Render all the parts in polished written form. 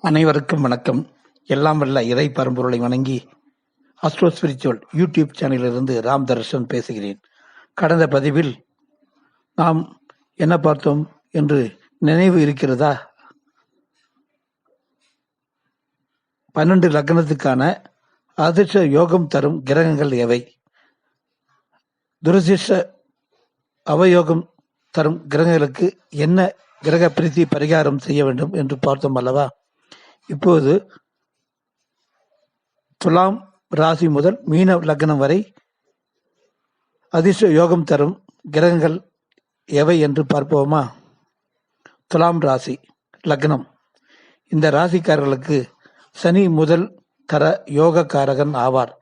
அனைவருக்கும் வணக்கம். எல்லாம் வல்ல இறை பரம்பொருளை வணங்கி அஸ்ட்ரோ ஸ்பிரிச்சுவல் யூடியூப் சேனலிலிருந்து ராம் தர்ஷன் பேசுகிறேன். கடந்த பதிவில் நாம் என்ன பார்த்தோம் என்று நினைவு இருக்கிறதா? 12 லக்னத்துக்கான அதிர்ஷ்ட யோகம் தரும் கிரகங்கள் எவை, துரதிர்ஷ்ட அவயோகம் தரும் கிரகங்களுக்கு என்ன கிரக பிரீத்தி பரிகாரம் செய்ய வேண்டும் என்று பார்த்தோம் அல்லவா? இப்போது துலாம் ராசி முதல் மீன லக்னம் வரை அதிர்ஷ்ட யோகம் தரும் கிரகங்கள் எவை என்று பார்ப்போமா? துலாம் ராசி லக்னம். இந்த ராசிக்காரர்களுக்கு சனி முதல் தர யோகக்காரகன் ஆவார்.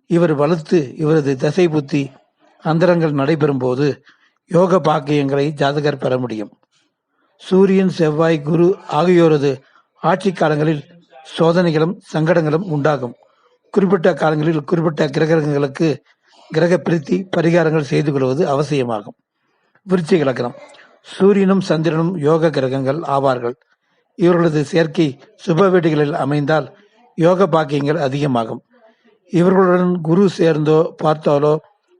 இவர் வலுத்து இவரது தசை புத்தி அந்தரங்கள் நடைபெறும் போது யோக பாக்கியங்களை ஜாதகர் பெற முடியும். சூரியன் செவ்வாய் குரு ஆகியோரது ஆட்சி காலங்களில் சோதனைகளும் சங்கடங்களும் உண்டாகும். குறிப்பிட்ட காலங்களில் குறிப்பிட்ட கிரகங்களுக்கு கிரக பிரீத்தி பரிகாரங்கள் செய்து கொள்வது அவசியமாகும். விருச்சிக லக்னம். சூரியனும் சந்திரனும் யோக கிரகங்கள் ஆவார்கள். இவர்களது சேர்க்கை சுப வீடுகளில் அமைந்தால் யோக பாக்கியங்கள் அதிகமாகும். இவர்களுடன் குரு சேர்ந்தோ பார்த்தாலோ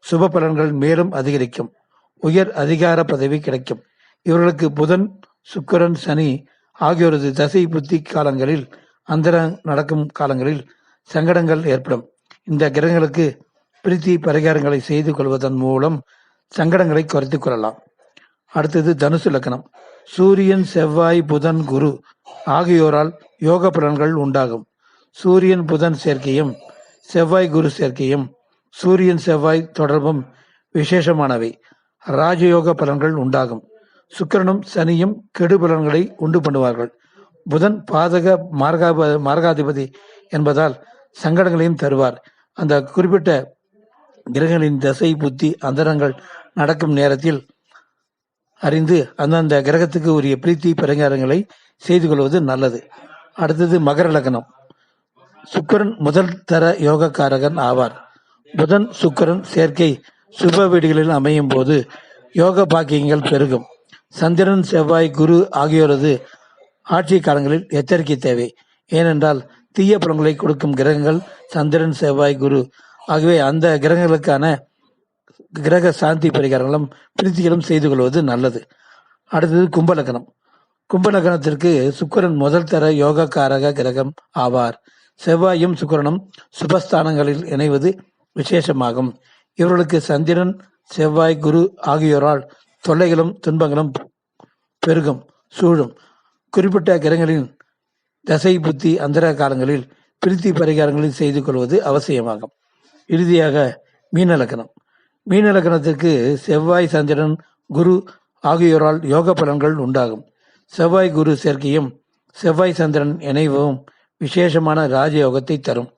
சுப பலன்கள் மேலும் அதிகரிக்கும். உயர் அதிகார பதவி கிடைக்கும். இவர்களுக்கு புதன் சுக்கிரன் சனி ஆகியோரது தசை புத்தி காலங்களில் அந்தர நடக்கும் காலங்களில் சங்கடங்கள் ஏற்படும். இந்த கிரகங்களுக்கு பிரீத்தி பரிகாரங்களை செய்து கொள்வதன் மூலம் சங்கடங்களை குறைத்துக் கொள்ளலாம். அடுத்தது தனுசு லக்னம். சூரியன் செவ்வாய் புதன் குரு ஆகியோரால் யோக பலன்கள் உண்டாகும். சூரியன் புதன் சேர்க்கையும் செவ்வாய் குரு சேர்க்கையும் சூரியன் செவ்வாய் தொடர்பும் விசேஷமானவை. ராஜயோக பலன்கள் உண்டாகும். சுக்கிரனும் சனியும் கெடு பலன்களை உண்டு பண்ணுவார்கள். புதன் பாதக மார்காதிபதி என்பதால் சங்கடங்களையும் தருவார். அந்த குறிப்பிட்ட கிரகங்களின் தசை புத்தி அந்தரங்கள் நடக்கும் நேரத்தில் அறிந்து அந்தந்த கிரகத்துக்கு உரிய பிரீத்தி பரிகாரங்களை செய்து கொள்வது நல்லது. அடுத்தது மகர லக்னம். சுக்கிரன் முதல் தர யோகக்காரகன் ஆவார். புதன் சுக்கிரன் சேர்க்கை சுப வீடுகளில் அமையும் போது யோக பாக்கியங்கள் பெருகும். சந்திரன் செவ்வாய் குரு ஆகியோரது ஆட்சி காலங்களில் எச்சரிக்கை தேவை. ஏனென்றால் தீய பலன்களை கொடுக்கும் கிரகங்கள் சந்திரன் செவ்வாய் குரு ஆகியவை. அந்த கிரகங்களுக்கான கிரக சாந்தி பரிகாரங்களும் பிரீத்திகளும் செய்து கொள்வது நல்லது. அடுத்தது கும்பலக்கணம். கும்பலக்கணத்திற்கு சுக்கிரன் முதல் தர யோகக்காரக கிரகம் ஆவார். செவ்வாயும் சுக்கிரனும் சுபஸ்தானங்களில் இணைவது விசேஷமாகும். இவர்களுக்கு சந்திரன் செவ்வாய் குரு ஆகியோரால் தொல்லைகளும் துன்பங்களும் பெருகும் சூழும். குறிப்பிட்ட கிரகங்களின் தசை புத்தி அந்தர காலங்களில் பிரீத்தி பரிகாரங்களில் செய்து கொள்வது அவசியமாகும். இறுதியாக மீன லக்னம். மீன லக்னத்திற்கு செவ்வாய் சந்திரன் குரு ஆகியோரால் யோக பலன்கள் உண்டாகும். செவ்வாய் குரு சேர்க்கையும் செவ்வாய் சந்திரன் இணைவும் விசேஷமான ராஜயோகத்தை தரும்.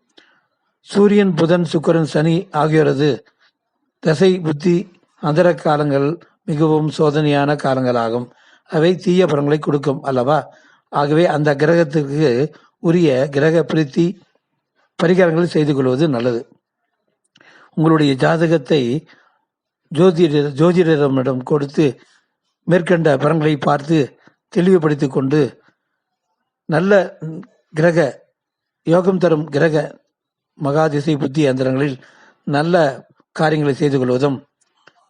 சூரியன் புதன் சுக்கிரன் சனி ஆகியோரது தசை புத்தி அந்தர காலங்கள் மிகவும் சோதனையான காலங்களாகும். அவை தீய பலன்களை கொடுக்கும் அல்லவா? ஆகவே அந்த கிரகத்திற்கு உரிய கிரக பிரீத்தி பரிகாரங்களை செய்து கொள்வது நல்லது. உங்களுடைய ஜாதகத்தை ஜோதிடரிடம் கொடுத்து மேற்கண்ட பலன்களை பார்த்து தெளிவுபடுத்திக் கொண்டு நல்ல கிரக யோகம் தரும் கிரக மகாதிசை புத்தி அந்தரங்களில் நல்ல காரியங்களை செய்து கொள்வதும்,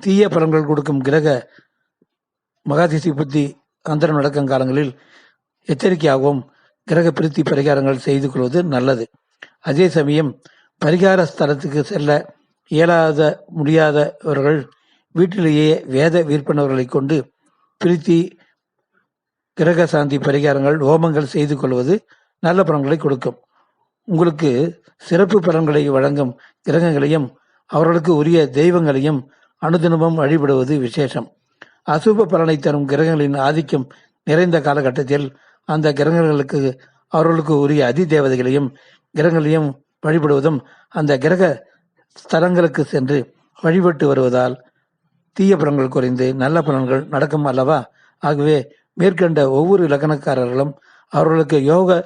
தீய பலன்கள் கொடுக்கும் கிரக மகாதிசை புத்தி அந்தரம் நடக்கும் காலங்களில் எச்சரிக்கையாகவும் கிரக பிரீத்தி பரிகாரங்கள் செய்து கொள்வது நல்லது. அதே சமயம் பரிகார ஸ்தலத்துக்கு செல்ல இயலாத முடியாதவர்கள் வீட்டிலேயே வேத விற்பனர்களை கொண்டு பிரீத்தி கிரக சாந்தி பரிகாரங்கள் ஹோமங்கள் செய்து கொள்வது நல்ல பலன்களை கொடுக்கும். உங்களுக்கு சிறப்பு பலன்களை வழங்கும் கிரகங்களையும் அவர்களுக்கு உரிய தெய்வங்களையும் அனுதினமும் வழிபடுவது விசேஷம். அசுப பலனை தரும் கிரகங்களின் ஆதிக்கம் நிறைந்த காலகட்டத்தில் அந்த கிரகங்களுக்கு அவர்களுக்கு உரிய அதி தேவதைகளையும் கிரகங்களையும் வழிபடுவதும் அந்த கிரக ஸ்தலங்களுக்கு சென்று வழிபட்டு வருவதால் தீய பலன்கள் குறைந்து நல்ல பலன்கள் நடக்கும் அல்லவா? ஆகவே மேற்கண்ட ஒவ்வொரு லக்னக்காரர்களும் அவர்களுக்கு யோக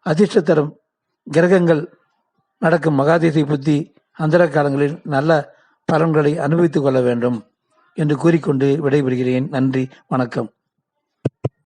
அதிர்ஷ்ட தரும் கிரகங்கள் நடக்கும் மகாதிசை புத்தி அந்தர காலங்களில் நல்ல பலன்களை அனுபவித்துக் கொள்ள வேண்டும் என்று கூறிக்கொண்டு விடைபெறுகிறேன். நன்றி, வணக்கம்.